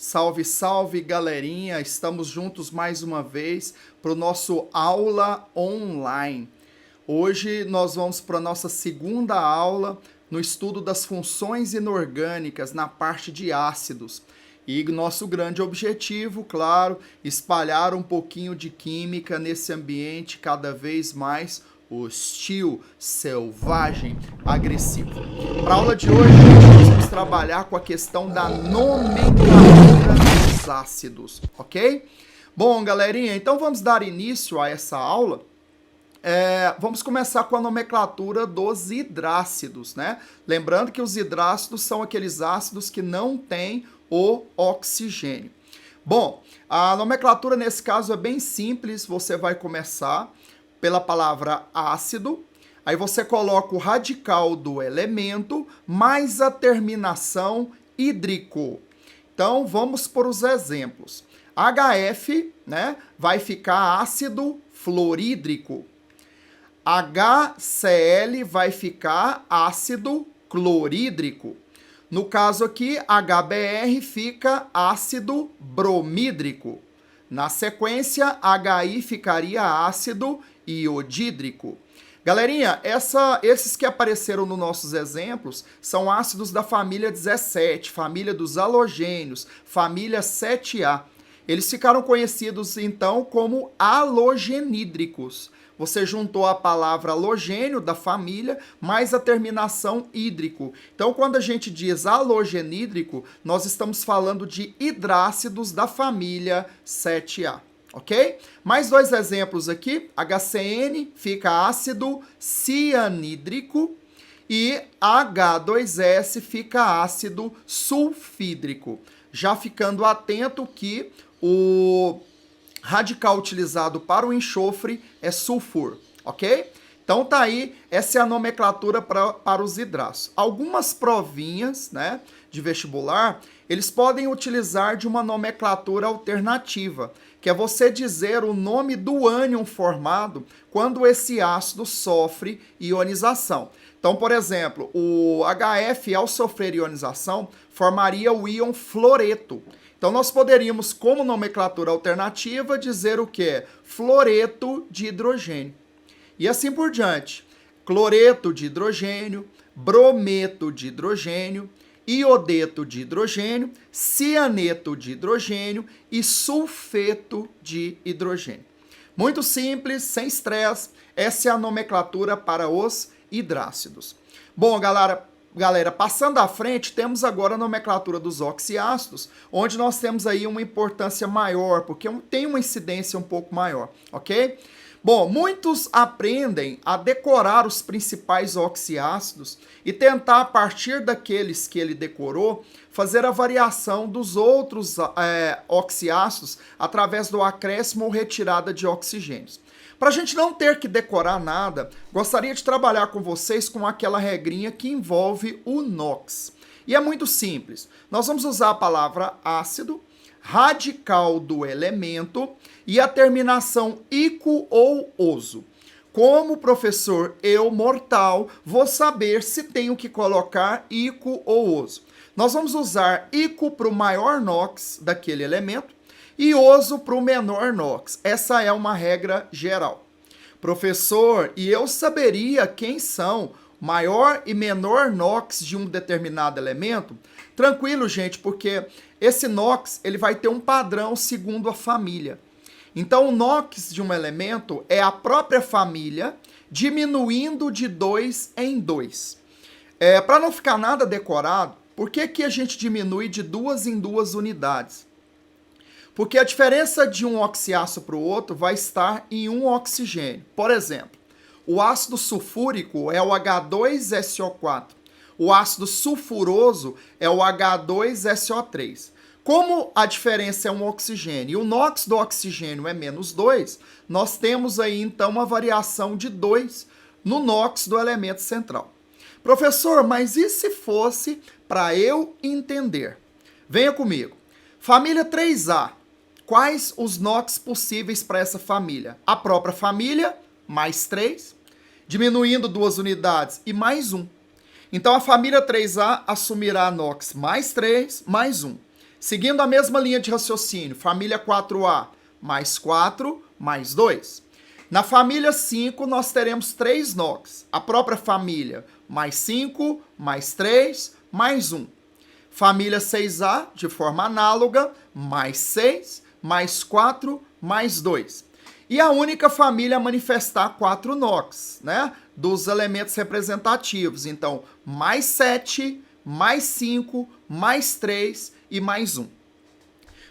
Salve, salve, galerinha! Estamos juntos mais uma vez para o nosso aula online. Hoje nós vamos para a nossa segunda aula no estudo das funções inorgânicas na parte de ácidos. E nosso grande objetivo, claro, espalhar um pouquinho de química nesse ambiente cada vez mais hostil, selvagem, agressivo. Para a aula de hoje, nós vamos trabalhar com a questão da nomenclatura dos ácidos, ok? Bom, galerinha, então vamos dar início a essa aula. Vamos começar com a nomenclatura dos hidrácidos, né? Lembrando que os hidrácidos são aqueles ácidos que não têm o oxigênio. Bom, a nomenclatura nesse caso é bem simples, você vai começar pela palavra ácido, aí você coloca o radical do elemento mais a terminação hídrico. Então, vamos por os exemplos. HF, né, vai ficar ácido fluorídrico. HCl vai ficar ácido clorídrico. No caso aqui, HBr fica ácido bromídrico. Na sequência, HI ficaria ácido iodídrico. Galerinha, esses que apareceram nos nossos exemplos são ácidos da família 17, família dos halogênios, família 7A. Eles ficaram conhecidos, então, como halogenídricos. Você juntou a palavra halogênio da família mais a terminação hídrico. Então, quando a gente diz halogenídrico, nós estamos falando de hidrácidos da família 7A, ok? Mais dois exemplos aqui. HCN fica ácido cianídrico e H2S fica ácido sulfídrico. Já ficando atento que o radical utilizado para o enxofre é sulfur, ok? Então tá aí, essa é a nomenclatura para os hidrácidos. Algumas provinhas, né, de vestibular, eles podem utilizar de uma nomenclatura alternativa, que é você dizer o nome do ânion formado quando esse ácido sofre ionização. Então, por exemplo, o HF, ao sofrer ionização, formaria o íon fluoreto. Então, nós poderíamos, como nomenclatura alternativa, dizer o quê? Fluoreto de hidrogênio. E assim por diante. Cloreto de hidrogênio, brometo de hidrogênio, iodeto de hidrogênio, cianeto de hidrogênio e sulfeto de hidrogênio. Muito simples, sem estresse. Essa é a nomenclatura para os hidrácidos. Bom, galera, passando à frente, temos agora a nomenclatura dos oxiácidos, onde nós temos aí uma importância maior, porque tem uma incidência um pouco maior, ok? Bom, muitos aprendem a decorar os principais oxiácidos e tentar, a partir daqueles que ele decorou, fazer a variação dos outros oxiácidos através do acréscimo ou retirada de oxigênios. Para a gente não ter que decorar nada, gostaria de trabalhar com vocês com aquela regrinha que envolve o NOx. E é muito simples. Nós vamos usar a palavra ácido, radical do elemento e a terminação ico ou oso. Como professor eu, mortal, vou saber se tenho que colocar ico ou oso. Nós vamos usar ico para o maior NOx daquele elemento e oso para o menor NOx. Essa é uma regra geral. Professor, e eu saberia quem são maior e menor NOx de um determinado elemento? Tranquilo, gente, porque esse NOx ele vai ter um padrão segundo a família. Então, o NOx de um elemento é a própria família diminuindo de 2 em 2. Para não ficar nada decorado, por que a gente diminui de 2 em 2 unidades? Porque a diferença de um oxiácido para o outro vai estar em um oxigênio. Por exemplo, o ácido sulfúrico é o H2SO4. O ácido sulfuroso é o H2SO3. Como a diferença é um oxigênio e o NOx do oxigênio é menos 2, nós temos aí então uma variação de 2 no NOx do elemento central. Professor, mas e se fosse para eu entender? Venha comigo. Família 3A. Quais os NOx possíveis para essa família? A própria família, mais 3, diminuindo 2 unidades e mais 1. Então, a família 3A assumirá NOx mais 3, mais 1. Seguindo a mesma linha de raciocínio, família 4A mais 4 mais 2. Na família 5, nós teremos 3 NOx. A própria família, mais 5, mais 3, mais 1. Família 6A, de forma análoga, mais 6, mais 4, mais 2. E a única família a manifestar 4 NOx, né? Dos elementos representativos. Então, mais 7, mais 5, mais 3 e mais 1.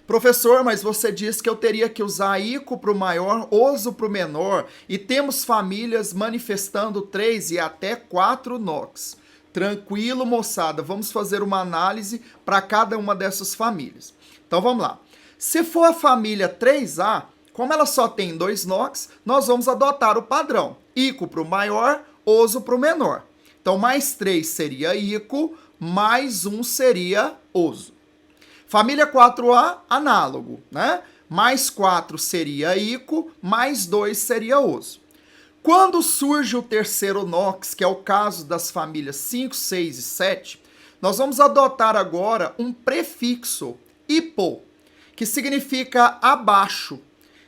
Professor, mas você disse que eu teria que usar ICO para o maior, OSO para o menor, e temos famílias manifestando 3 e até 4 NOx. Tranquilo, moçada, vamos fazer uma análise para cada uma dessas famílias. Então vamos lá. Se for a família 3A, como ela só tem 2 NOx, nós vamos adotar o padrão. ICO para o maior, OSO para o menor. Então mais 3 seria ICO, mais 1 seria OSO. Família 4A, análogo, né? Mais 4 seria ICO, mais 2 seria OSO. Quando surge o terceiro NOx, que é o caso das famílias 5, 6 e 7, nós vamos adotar agora um prefixo, hipo, que significa abaixo.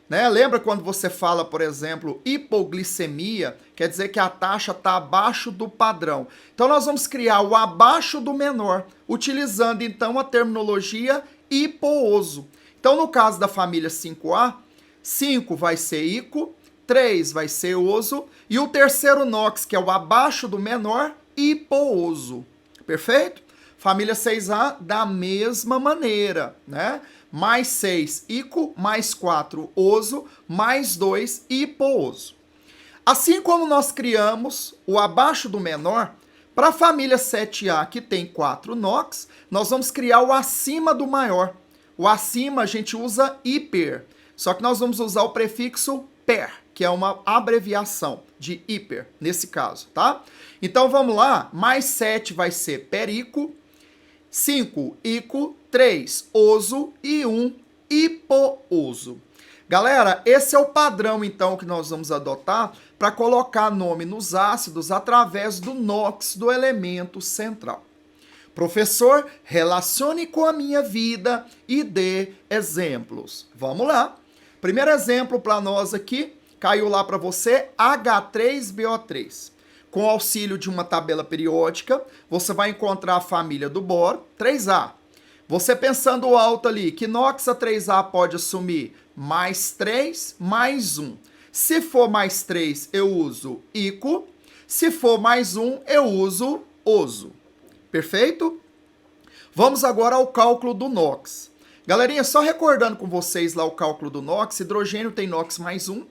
Né? Lembra quando você fala, por exemplo, hipoglicemia, quer dizer que a taxa está abaixo do padrão. Então nós vamos criar o abaixo do menor, utilizando então a terminologia hipooso. Então no caso da família 5A, 5 vai ser ICO, 3 vai ser OSO, e o terceiro NOx, que é o abaixo do menor, hipooso. Perfeito? Família 6A, da mesma maneira, né? Mais 6, ICO, mais 4, OSO, mais 2, hipooso. Assim como nós criamos o abaixo do menor, para a família 7A, que tem 4 NOx, nós vamos criar o acima do maior. O acima a gente usa hiper, só que nós vamos usar o prefixo per, que é uma abreviação de hiper, nesse caso, tá? Então vamos lá, mais 7 vai ser perico, 5, ICO, 3, OSO e 1, hipooso. Galera, esse é o padrão, então, que nós vamos adotar para colocar nome nos ácidos através do NOx do elemento central. Professor, relacione com a minha vida e dê exemplos. Vamos lá. Primeiro exemplo para nós aqui, caiu lá para você, H3BO3. Com o auxílio de uma tabela periódica, você vai encontrar a família do boro, 3A. Você pensando alto ali, que NOx a 3A pode assumir? Mais 3, mais 1. Se for mais 3, eu uso ICO. Se for mais 1, eu uso OSO. Perfeito? Vamos agora ao cálculo do NOx. Galerinha, só recordando com vocês lá o cálculo do NOx, hidrogênio tem NOx mais 1.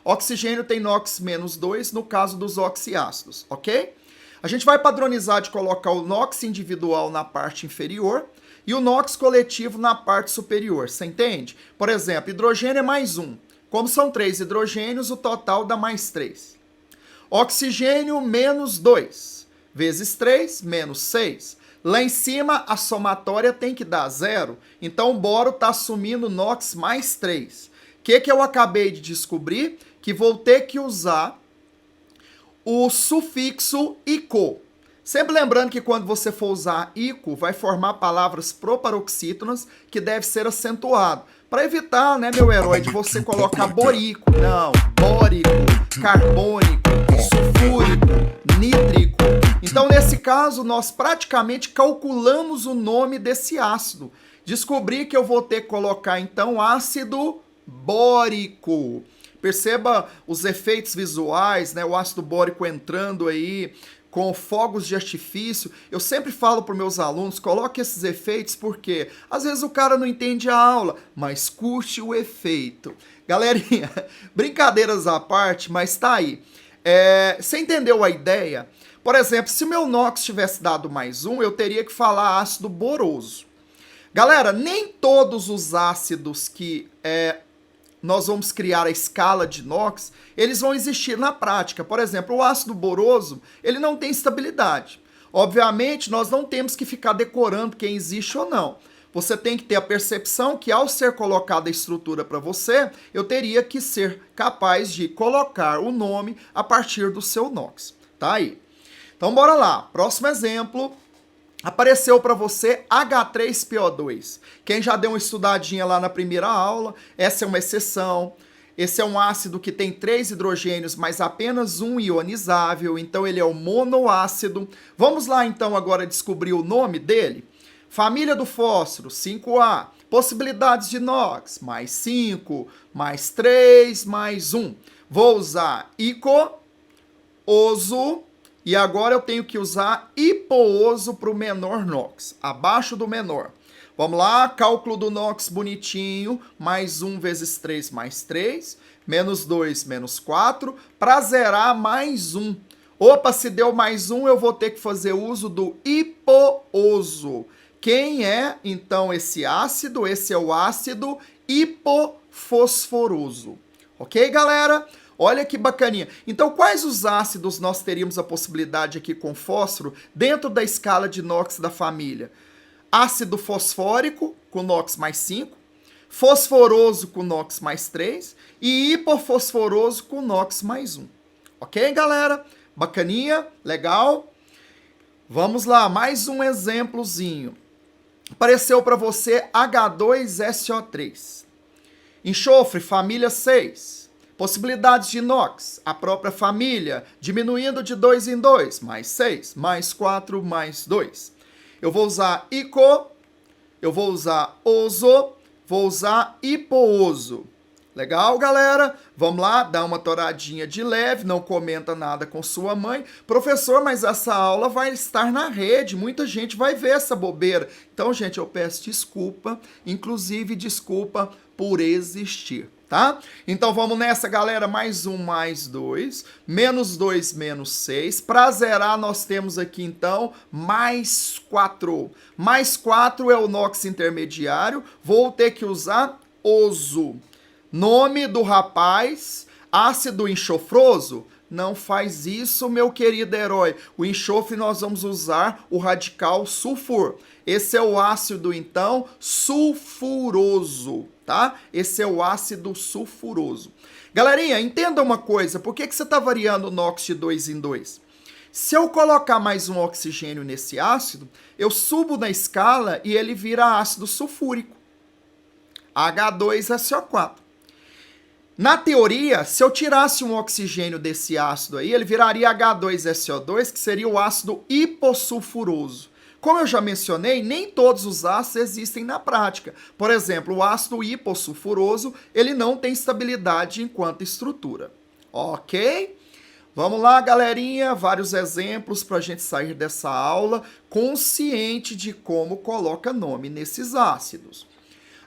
Oxigênio tem NOx menos 2 no caso dos oxiácidos, ok? A gente vai padronizar de colocar o NOx individual na parte inferior e o NOx coletivo na parte superior, você entende? Por exemplo, hidrogênio é mais 1. Como são 3 hidrogênios, o total dá mais 3. Oxigênio menos 2, vezes 3, menos 6. Lá em cima, a somatória tem que dar 0, então o boro está assumindo NOx mais 3. O que eu acabei de descobrir? Que vou ter que usar o sufixo ICO. Sempre lembrando que quando você for usar ICO, vai formar palavras proparoxítonas que deve ser acentuado. Para evitar, né, meu herói, de você colocar borico. Não, bórico, carbônico, sulfúrico, nítrico. Então, nesse caso, nós praticamente calculamos o nome desse ácido. Descobri que eu vou ter que colocar, então, ácido bórico. Perceba os efeitos visuais, né? O ácido bórico entrando aí com fogos de artifício. Eu sempre falo para os meus alunos, coloque esses efeitos porque às vezes o cara não entende a aula, mas curte o efeito. Galerinha, brincadeiras à parte, mas tá aí. Você entendeu a ideia? Por exemplo, se o meu NOx tivesse dado mais 1, eu teria que falar ácido boroso. Galera, nem todos os ácidos que nós vamos criar a escala de NOx, eles vão existir na prática. Por exemplo, o ácido boroso, ele não tem estabilidade. Obviamente, nós não temos que ficar decorando quem existe ou não. Você tem que ter a percepção que ao ser colocada a estrutura para você, eu teria que ser capaz de colocar o nome a partir do seu NOx. Tá aí. Então, bora lá. Próximo exemplo. Apareceu para você H3PO2. Quem já deu uma estudadinha lá na primeira aula, essa é uma exceção. Esse é um ácido que tem 3 hidrogênios, mas apenas um ionizável, então ele é um monoácido. Vamos lá então agora descobrir o nome dele. Família do fósforo, 5A. Possibilidades de NOx, mais 5, mais 3, mais 1. Vou usar ico, oso, e agora eu tenho que usar hipooso para o menor NOx, abaixo do menor. Vamos lá, cálculo do NOx bonitinho, mais 1 vezes 3 mais 3, menos 2 menos 4, para zerar mais 1. Opa, se deu mais 1, eu vou ter que fazer uso do hipooso. Quem é, então, esse ácido? Esse é o ácido hipofosforoso. Ok, galera? Olha que bacaninha. Então, quais os ácidos nós teríamos a possibilidade aqui com fósforo dentro da escala de NOx da família? Ácido fosfórico, com NOx mais 5, fosforoso com NOx mais 3 e hipofosforoso com NOx mais 1. Ok, galera? Bacaninha? Legal? Vamos lá, mais um exemplozinho. Apareceu para você H2SO3. Enxofre, família 6. Possibilidades de NOx, a própria família, diminuindo de 2 em 2, mais 6, mais 4, mais 2. Eu vou usar ico, eu vou usar oso, vou usar hipooso. Legal, galera? Vamos lá, dá uma toradinha de leve, não comenta nada com sua mãe. Professor, mas essa aula vai estar na rede, muita gente vai ver essa bobeira. Então, gente, eu peço desculpa, inclusive desculpa por existir, tá? Então, vamos nessa, galera, mais 1, mais 2, menos 2, menos 6. Para zerar, nós temos aqui, então, mais 4. Mais 4 é o NOx intermediário, vou ter que usar oso. Nome do rapaz, ácido enxofroso? Não faz isso, meu querido herói. O enxofre nós vamos usar o radical sulfur. Esse é o ácido, então, sulfuroso, tá? Esse é o ácido sulfuroso. Galerinha, entenda uma coisa. Por que você está variando o NOx de 2 em 2? Se eu colocar mais um oxigênio nesse ácido, eu subo na escala e ele vira ácido sulfúrico. H2SO4. Na teoria, se eu tirasse um oxigênio desse ácido aí, ele viraria H2SO2, que seria o ácido hipossulfuroso. Como eu já mencionei, nem todos os ácidos existem na prática. Por exemplo, o ácido hipossulfuroso, ele não tem estabilidade enquanto estrutura. Ok? Vamos lá, galerinha, vários exemplos para a gente sair dessa aula consciente de como coloca nome nesses ácidos.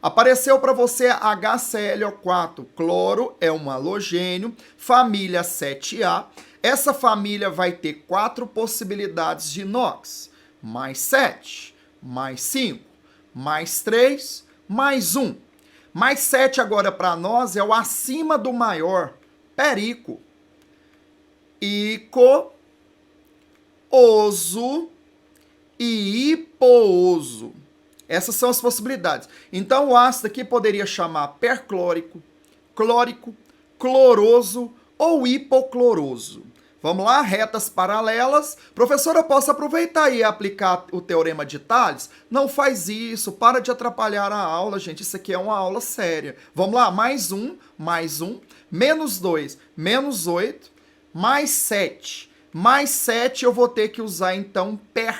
Apareceu para você HClO4, cloro é um halogênio, família 7A. Essa família vai ter 4 possibilidades de NOx. Mais 7, mais 5, mais 3, mais 1. Mais 7 agora para nós é o acima do maior, perico. Ico, oso e hipooso. Essas são as possibilidades. Então, o ácido aqui poderia chamar perclórico, clórico, cloroso ou hipocloroso. Vamos lá, retas paralelas. Professor, eu posso aproveitar e aplicar o teorema de Tales? Não faz isso, para de atrapalhar a aula, gente. Isso aqui é uma aula séria. Vamos lá, mais 1, menos 2, menos 8, mais 7. Mais 7 eu vou ter que usar, então, per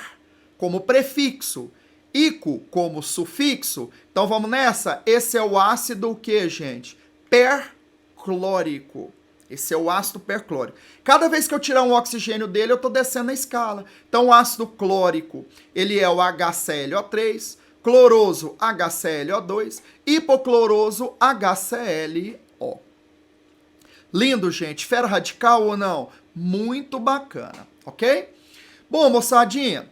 como prefixo. Ico como sufixo. Então vamos nessa? Esse é o ácido o que, gente? Perclórico. Esse é o ácido perclórico. Cada vez que eu tirar um oxigênio dele, eu estou descendo a escala. Então o ácido clórico, ele é o HClO3, cloroso HClO2, hipocloroso HClO. Lindo, gente. Ferro radical ou não? Muito bacana, ok? Bom, moçadinha,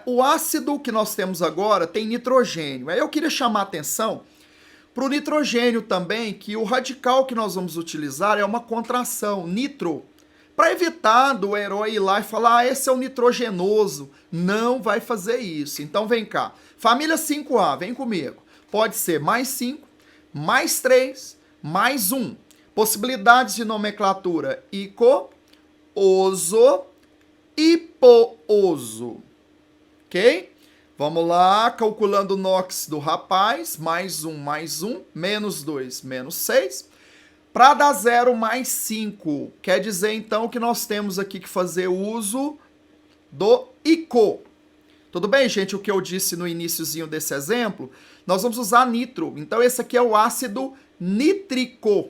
o ácido que nós temos agora tem nitrogênio. Aí eu queria chamar a atenção para o nitrogênio também, que o radical que nós vamos utilizar é uma contração, nitro. Para evitar do herói ir lá e falar, esse é o nitrogenoso. Não vai fazer isso. Então vem cá. Família 5A, vem comigo. Pode ser mais 5, mais 3, mais 1. Possibilidades de nomenclatura: ico, oso, hipooso. ok? Vamos lá, calculando o NOx do rapaz, mais 1, menos 2, menos 6, para dar 0 mais 5. Quer dizer, então, que nós temos aqui que fazer uso do ICO. Tudo bem, gente? O que eu disse no iniciozinho desse exemplo, nós vamos usar nitro. Então, esse aqui é o ácido nítrico.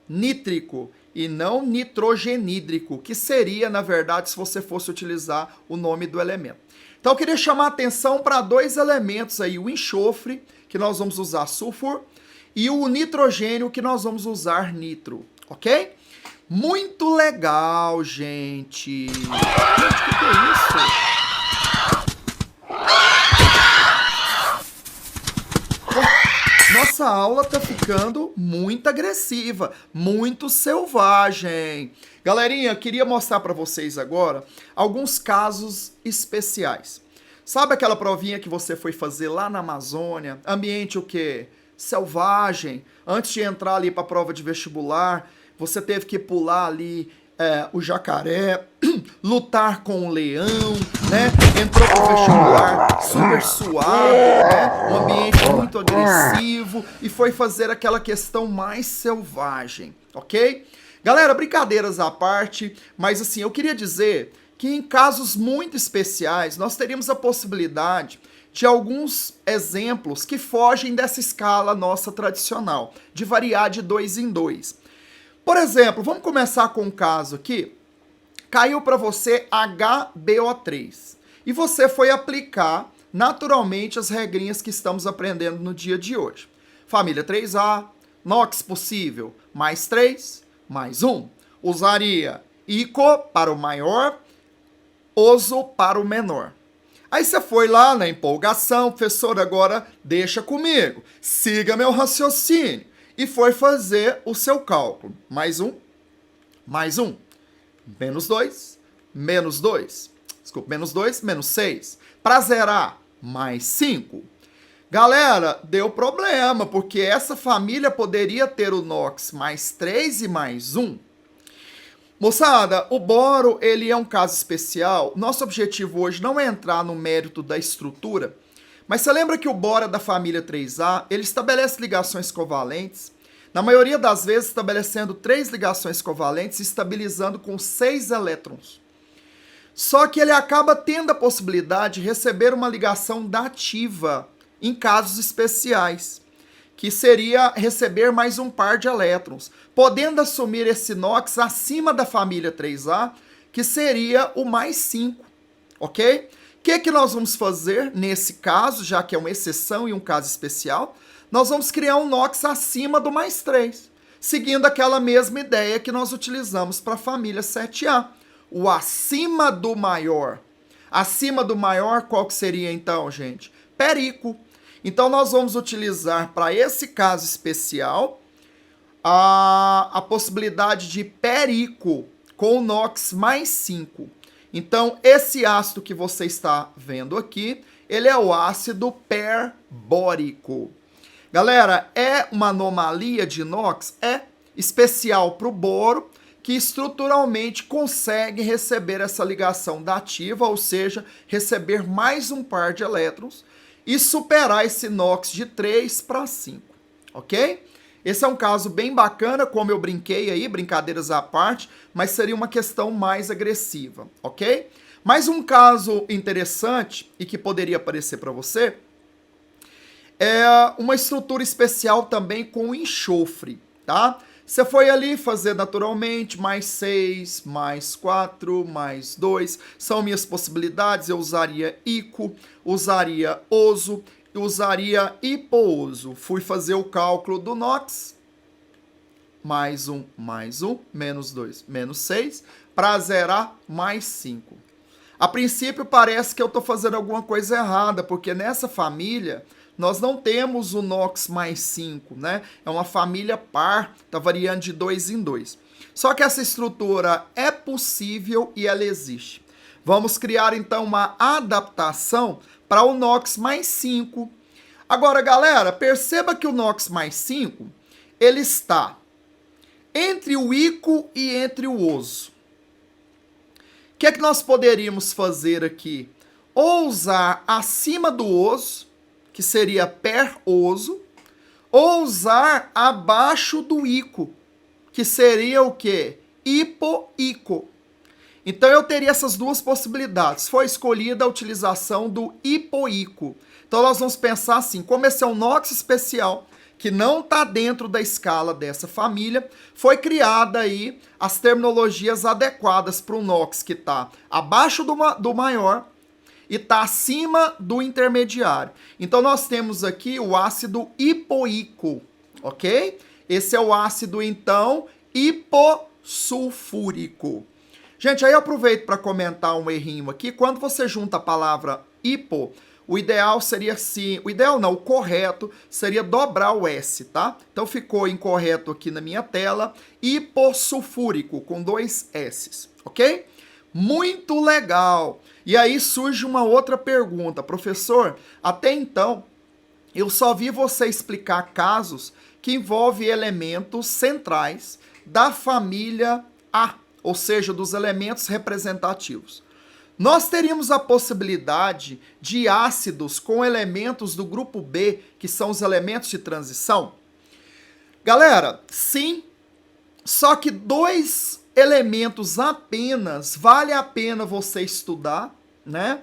Nítrico. E não nitrogenídrico, que seria, na verdade, se você fosse utilizar o nome do elemento. Então, eu queria chamar a atenção para dois elementos aí, o enxofre, que nós vamos usar sulfur, e o nitrogênio, que nós vamos usar nitro, ok? Muito legal, gente. Gente, o que é isso? Nossa aula tá ficando muito agressiva, muito selvagem. Galerinha, queria mostrar para vocês agora alguns casos especiais. Sabe aquela provinha que você foi fazer lá na Amazônia? Ambiente o quê? Selvagem. Antes de entrar ali para a prova de vestibular, você teve que pular ali o jacaré, lutar com o leão, né? Entrou pro vestibular super suado, né? Um ambiente muito agressivo e foi fazer aquela questão mais selvagem, ok? Galera, brincadeiras à parte, mas assim, eu queria dizer que em casos muito especiais nós teríamos a possibilidade de alguns exemplos que fogem dessa escala nossa tradicional, de variar de 2 em 2. Por exemplo, vamos começar com um caso aqui. Caiu para você HBO3 e você foi aplicar naturalmente as regrinhas que estamos aprendendo no dia de hoje. Família 3A, NOx possível, mais 3, mais 1. Usaria ICO para o maior, OSO para o menor. Aí você foi lá na empolgação, professor, agora deixa comigo, siga meu raciocínio. E foi fazer o seu cálculo. Mais 1, menos 2, menos 2. Desculpa, menos 2, menos 6. Para zerar, mais 5. Galera, deu problema, porque essa família poderia ter o NOx mais 3 e mais 1. Moçada, o boro, ele é um caso especial. Nosso objetivo hoje não é entrar no mérito da estrutura, mas você lembra que o boro da família 3A, ele estabelece ligações covalentes, na maioria das vezes estabelecendo 3 ligações covalentes e estabilizando com 6 elétrons. Só que ele acaba tendo a possibilidade de receber uma ligação dativa em casos especiais, que seria receber mais um par de elétrons, podendo assumir esse NOx acima da família 3A, que seria o mais 5, ok? O que nós vamos fazer nesse caso, já que é uma exceção e um caso especial? Nós vamos criar um NOx acima do mais 3, seguindo aquela mesma ideia que nós utilizamos para a família 7A. O acima do maior. Acima do maior, qual que seria então, gente? Perico. Então, nós vamos utilizar para esse caso especial a possibilidade de perico com o NOx mais 5. Então, esse ácido que você está vendo aqui, ele é o ácido perbórico. Galera, é uma anomalia de NOx? É especial para o boro, que estruturalmente consegue receber essa ligação dativa, ou seja, receber mais um par de elétrons e superar esse NOx de 3 para 5, ok? Esse é um caso bem bacana, como eu brinquei aí, brincadeiras à parte, mas seria uma questão mais agressiva, ok? Mais um caso interessante e que poderia aparecer para você é uma estrutura especial também com enxofre, tá? Você foi ali fazer naturalmente, mais 6, mais 4, mais 2, são minhas possibilidades, eu usaria ICO, usaria OSO, usaria hipooso. Fui fazer o cálculo do NOx, mais 1, menos 2, menos 6, para zerar, mais 5. A princípio parece que eu estou fazendo alguma coisa errada, porque nessa família nós não temos o NOx mais 5, né? É uma família par, está variando de 2 em 2. Só que essa estrutura é possível e ela existe. Vamos criar então uma adaptação para o NOx mais 5. Agora, galera, perceba que o NOx mais 5, ele está entre o ICO e entre o OSO. O que é que nós poderíamos fazer aqui? ou usar acima do oso, que seria per-oso, ou usar abaixo do ico, que seria o quê? Hipo-ico. Então eu teria essas duas possibilidades. Foi escolhida a utilização do hipo-ico. Então nós vamos pensar assim, como esse é um NOx especial, que não está dentro da escala dessa família, foi criada aí as terminologias adequadas para o NOx que está abaixo do maior e está acima do intermediário. Então nós temos aqui o ácido hipoico, ok? Esse é o ácido, então, hipossulfúrico. Gente, aí eu aproveito para comentar um errinho aqui. Quando você junta a palavra hipo, o ideal seria assim, o ideal não, o correto seria dobrar o S, tá? Então ficou incorreto aqui na minha tela, hipossulfúrico, com 2 S's, ok? Muito legal! E aí surge uma outra pergunta, professor, até então eu só vi você explicar casos que envolvem elementos centrais da família A, ou seja, dos elementos representativos. Nós teríamos a possibilidade de ácidos com elementos do grupo B, que são os elementos de transição? Galera, sim, só que 2 elementos apenas vale a pena você estudar, né?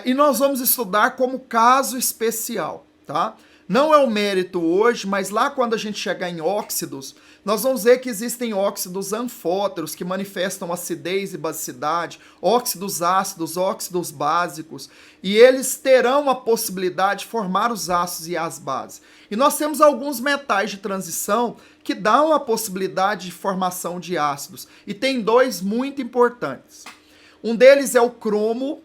E nós vamos estudar como caso especial, tá? Não é o mérito hoje, mas lá quando a gente chegar em óxidos, nós vamos ver que existem óxidos anfóteros que manifestam acidez e basicidade, óxidos ácidos, óxidos básicos, e eles terão a possibilidade de formar os ácidos e as bases. E nós temos alguns metais de transição que dão a possibilidade de formação de ácidos, e tem 2 muito importantes. Um deles é o cromo,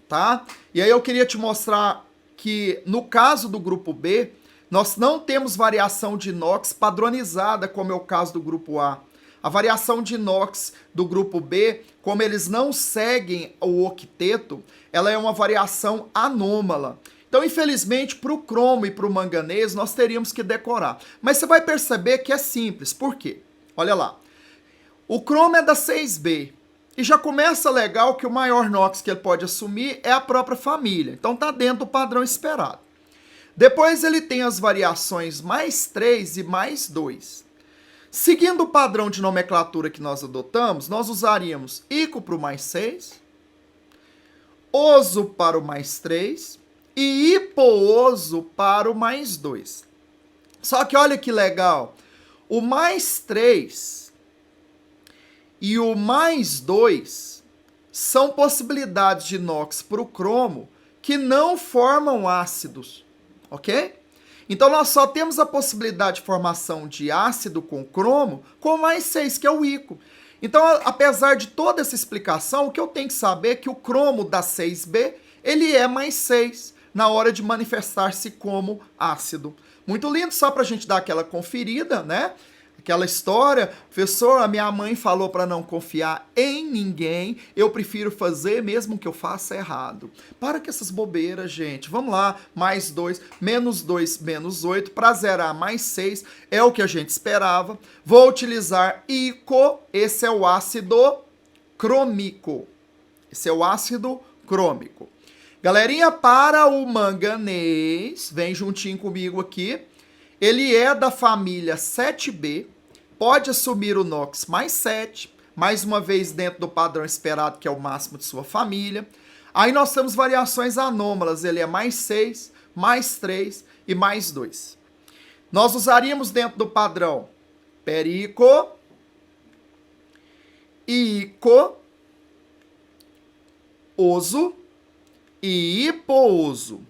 tá? E aí eu queria te mostrar que no caso do grupo B, nós não temos variação de inox padronizada, como é o caso do grupo A. A variação de inox do grupo B, como eles não seguem o octeto, ela é uma variação anômala. Então, infelizmente, para o cromo e para o manganês, nós teríamos que decorar. Mas você vai perceber que é simples. Por quê? Olha lá. O cromo é da 6B. E já começa legal que o maior NOx que ele pode assumir é a própria família. Então está dentro do padrão esperado. Depois ele tem as variações mais 3 e mais 2. Seguindo o padrão de nomenclatura que nós adotamos, nós usaríamos ico para o mais 6, oso para o mais 3 e hipooso para o mais 2. Só que olha que legal, o mais 3 e o mais 2 são possibilidades de inox para o cromo que não formam ácidos, ok? Então nós só temos a possibilidade de formação de ácido com cromo com mais 6, que é o ico. Então, apesar de toda essa explicação, o que eu tenho que saber é que o cromo da 6B, ele é mais 6 na hora de manifestar-se como ácido. Muito lindo, só para a gente dar aquela conferida, né? Aquela história, professor, a minha mãe falou para não confiar em ninguém, eu prefiro fazer mesmo que eu faça errado. Para com essas bobeiras, gente. Vamos lá, mais 2, menos 2, menos 8, para zerar mais 6, é o que a gente esperava. Vou utilizar ico, esse é o ácido crômico. Esse é o ácido crômico. Galerinha, para o manganês, vem juntinho comigo aqui. Ele é da família 7B, pode assumir o NOx mais 7, mais uma vez dentro do padrão esperado, que é o máximo de sua família. Aí nós temos variações anômalas, ele é mais 6, mais 3 e mais 2. Nós usaríamos dentro do padrão perico, ico, oso e hipooso.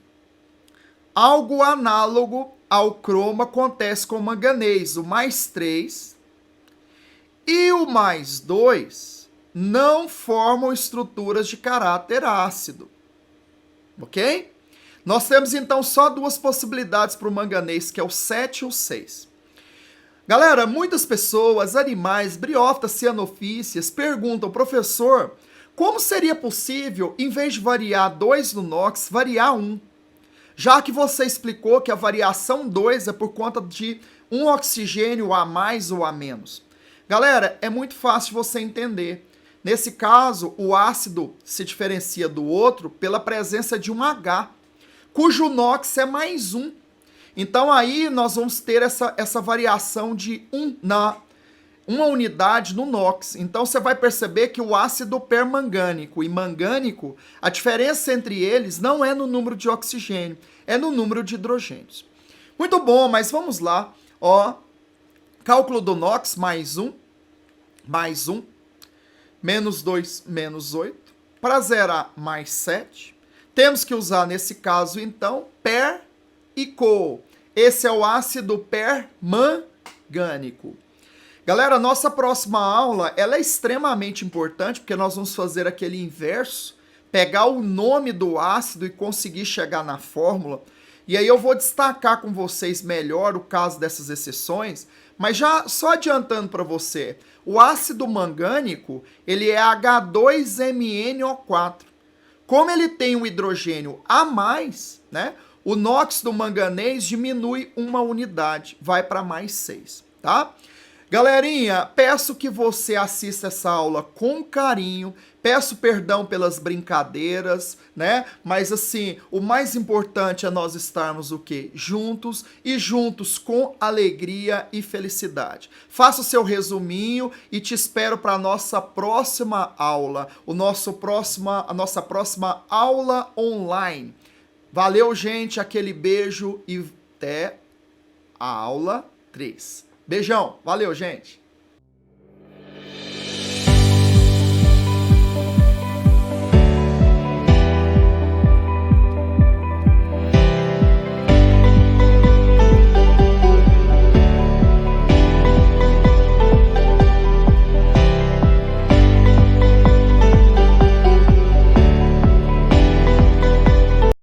Algo análogo ao cromo acontece com o manganês, o mais 3 e o mais 2 não formam estruturas de caráter ácido, ok? Nós temos então só 2 possibilidades para o manganês, que é o 7 e o 6. Galera, muitas pessoas, animais, briófitas, cianofícias, perguntam, professor, como seria possível, em vez de variar 2 no NOx, variar 1? Já que você explicou que a variação 2 é por conta de um oxigênio a mais ou a menos. Galera, é muito fácil você entender. Nesse caso, o ácido se diferencia do outro pela presença de um H, cujo NOx é mais 1. Então aí nós vamos ter essa variação de uma unidade no NOx. Então você vai perceber que o ácido permangânico e mangânico, a diferença entre eles não é no número de oxigênio, é no número de hidrogênios. Muito bom, mas vamos lá. Ó, cálculo do NOx, mais 1, menos 2, menos 8. Para zerar, mais 7. Temos que usar, nesse caso, então, per e co. Esse é o ácido permangânico. Galera, nossa próxima aula, ela é extremamente importante, porque nós vamos fazer aquele inverso, pegar o nome do ácido e conseguir chegar na fórmula. E aí eu vou destacar com vocês melhor o caso dessas exceções, mas já só adiantando para você, o ácido mangânico, ele é H2MnO4. Como ele tem um hidrogênio a mais, né? O NOx do manganês diminui uma unidade, vai para mais 6, tá? Galerinha, peço que você assista essa aula com carinho, peço perdão pelas brincadeiras, né? Mas assim, o mais importante é nós estarmos o quê? Juntos e juntos com alegria e felicidade. Faça o seu resuminho e te espero para a nossa próxima aula, a nossa próxima aula online. Valeu, gente, aquele beijo e até a aula 3. Beijão, valeu, gente!